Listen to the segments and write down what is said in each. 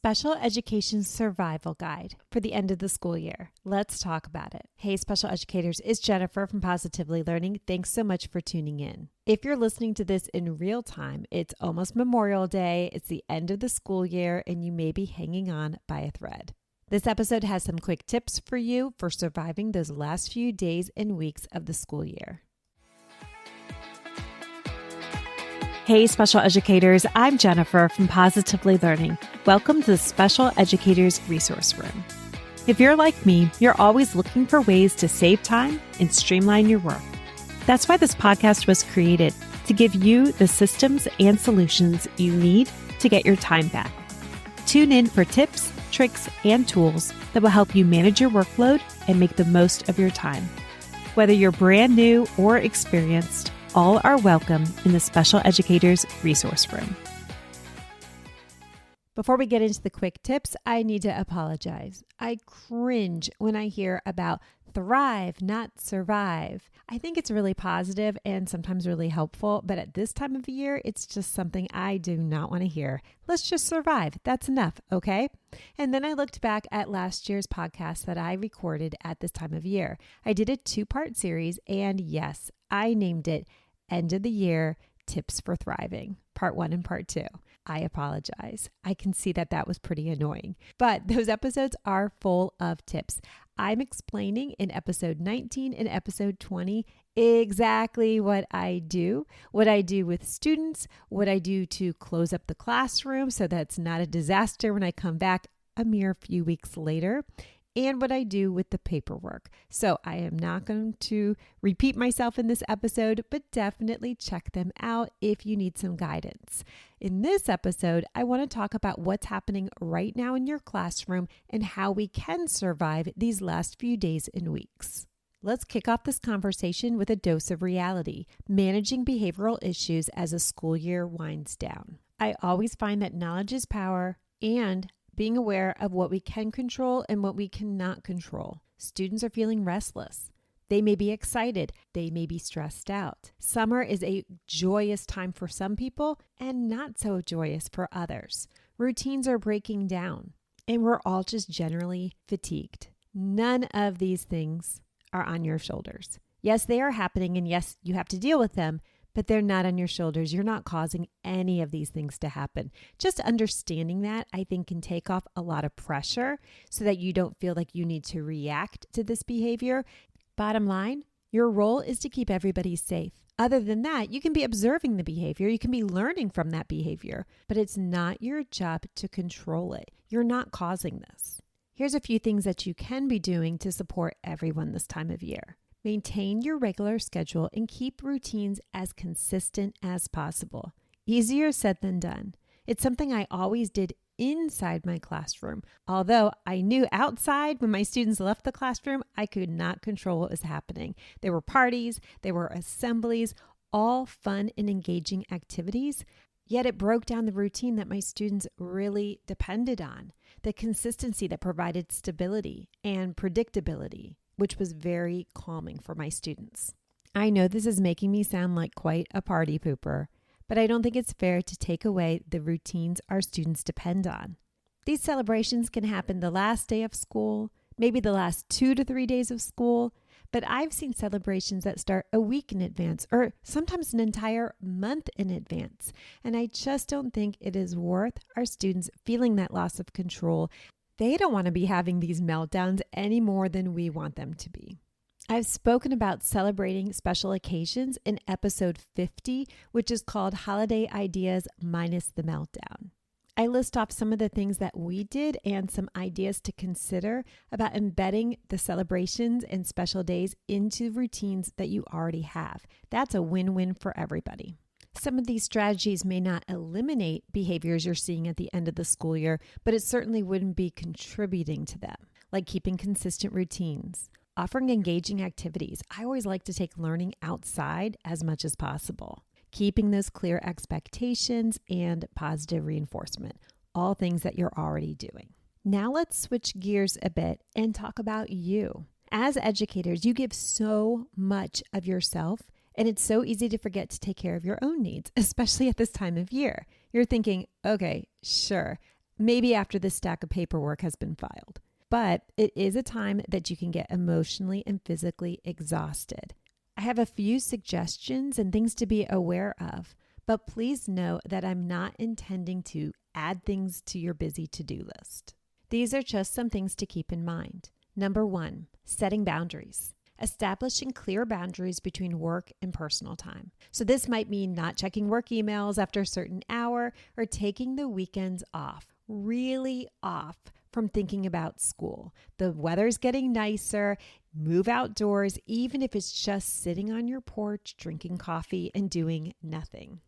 special education survival guide for the end of the school year. Let's talk about it. Hey, special educators, it's Jennifer from Positively Learning. Thanks so much for tuning in. If you're listening to this in real time, it's almost Memorial Day, it's the end of the school year, and you may be hanging on by a thread. This episode has some quick tips for you for surviving those last few days and weeks of the school year. Hey, special educators, I'm Jennifer from Positively Learning. Welcome to the Special Educators Resource Room. If you're like me, you're always looking for ways to save time and streamline your work. That's why this podcast was created, to give you the systems and solutions you need to get your time back. Tune in for tips, tricks, and tools that will help you manage your workload and make the most of your time. Whether you're brand new or experienced, all are welcome in the Special Educators Resource Room. Before we get into the quick tips, I need to apologize. I cringe when I hear about thrive, not survive. I think it's really positive and sometimes really helpful, but at this time of year, it's just something I do not want to hear. Let's just survive. That's enough, okay? And then I looked back at last year's podcast that I recorded at this time of year. I did a 2-part series, and yes, I named it End of the Year Tips for Thriving, Part 1 and Part 2. I apologize. I can see that was pretty annoying, but those episodes are full of tips. I'm explaining in episode 19 and episode 20 exactly what I do with students, what I do to close up the classroom so that's not a disaster when I come back a mere few weeks later, and what I do with the paperwork. So I am not going to repeat myself in this episode, but definitely check them out if you need some guidance. In this episode, I want to talk about what's happening right now in your classroom and how we can survive these last few days and weeks. Let's kick off this conversation with a dose of reality, managing behavioral issues as a school year winds down. I always find that knowledge is power, and being aware of what we can control and what we cannot control. Students are feeling restless. They may be excited. They may be stressed out. Summer is a joyous time for some people and not so joyous for others. Routines are breaking down, and we're all just generally fatigued. None of these things are on your shoulders. Yes, they are happening, and yes, you have to deal with them, but they're not on your shoulders. You're not causing any of these things to happen. Just understanding that, I think, can take off a lot of pressure so that you don't feel like you need to react to this behavior. Bottom line, your role is to keep everybody safe. Other than that, you can be observing the behavior. You can be learning from that behavior, but it's not your job to control it. You're not causing this. Here's a few things that you can be doing to support everyone this time of year. Maintain your regular schedule and keep routines as consistent as possible. Easier said than done. It's something I always did inside my classroom. Although I knew outside when my students left the classroom, I could not control what was happening. There were parties, there were assemblies, all fun and engaging activities. Yet it broke down the routine that my students really depended on, the consistency that provided stability and predictability, which was very calming for my students. I know this is making me sound like quite a party pooper, but I don't think it's fair to take away the routines our students depend on. These celebrations can happen the last day of school, maybe the last 2 to 3 days of school, but I've seen celebrations that start a week in advance or sometimes an entire month in advance. And I just don't think it is worth our students feeling that loss of control. They don't want to be having these meltdowns any more than we want them to be. I've spoken about celebrating special occasions in episode 50, which is called Holiday Ideas Minus the Meltdown. I list off some of the things that we did and some ideas to consider about embedding the celebrations and special days into routines that you already have. That's a win-win for everybody. Some of these strategies may not eliminate behaviors you're seeing at the end of the school year, but it certainly wouldn't be contributing to them, like keeping consistent routines, offering engaging activities. I always like to take learning outside as much as possible, keeping those clear expectations and positive reinforcement, all things that you're already doing. Now let's switch gears a bit and talk about you. As educators, you give so much of yourself. And it's so easy to forget to take care of your own needs, especially at this time of year. You're thinking, okay, sure, maybe after the stack of paperwork has been filed. But it is a time that you can get emotionally and physically exhausted. I have a few suggestions and things to be aware of, but please know that I'm not intending to add things to your busy to-do list. These are just some things to keep in mind. Number 1, setting boundaries. Establishing clear boundaries between work and personal time. So this might mean not checking work emails after a certain hour or taking the weekends off, really off from thinking about school. The weather's getting nicer, move outdoors, even if it's just sitting on your porch, drinking coffee and doing nothing.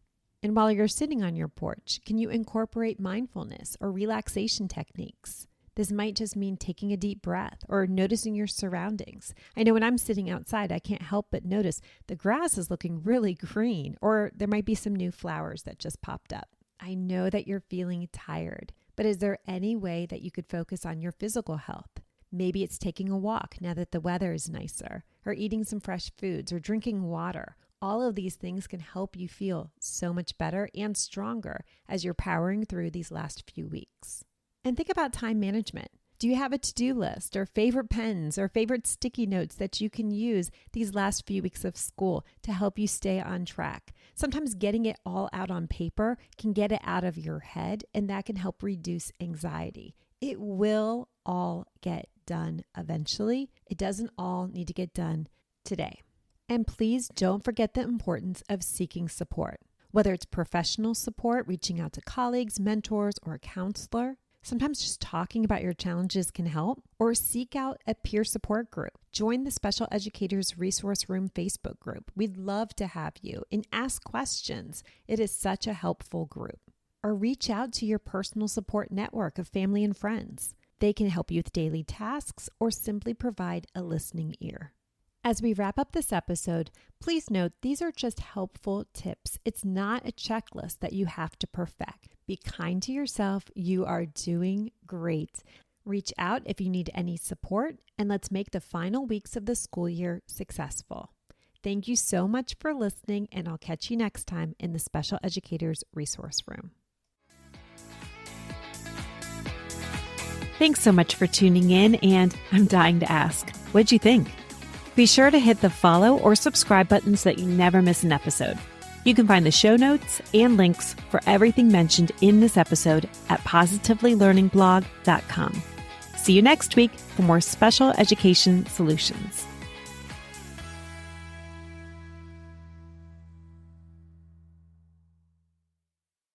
And while you're sitting on your porch, can you incorporate mindfulness or relaxation techniques? This might just mean taking a deep breath or noticing your surroundings. I know when I'm sitting outside, I can't help but notice the grass is looking really green, or there might be some new flowers that just popped up. I know that you're feeling tired, but is there any way that you could focus on your physical health? Maybe it's taking a walk now that the weather is nicer, or eating some fresh foods, or drinking water. All of these things can help you feel so much better and stronger as you're powering through these last few weeks. And think about time management. Do you have a to-do list or favorite pens or favorite sticky notes that you can use these last few weeks of school to help you stay on track? Sometimes getting it all out on paper can get it out of your head, and that can help reduce anxiety. It will all get done eventually. It doesn't all need to get done today. And please don't forget the importance of seeking support, whether it's professional support, reaching out to colleagues, mentors, or a counselor. Sometimes just talking about your challenges can help, or seek out a peer support group. Join the Special Educators Resource Room Facebook group. We'd love to have you, and ask questions. It is such a helpful group. Or reach out to your personal support network of family and friends. They can help you with daily tasks or simply provide a listening ear. As we wrap up this episode, please note these are just helpful tips. It's not a checklist that you have to perfect. Be kind to yourself. You are doing great. Reach out if you need any support, and let's make the final weeks of the school year successful. Thank you so much for listening, and I'll catch you next time in the Special Educators Resource Room. Thanks so much for tuning in, and I'm dying to ask, what'd you think? Be sure to hit the follow or subscribe buttons so that you never miss an episode. You can find the show notes and links for everything mentioned in this episode at positivelylearningblog.com. See you next week for more special education solutions.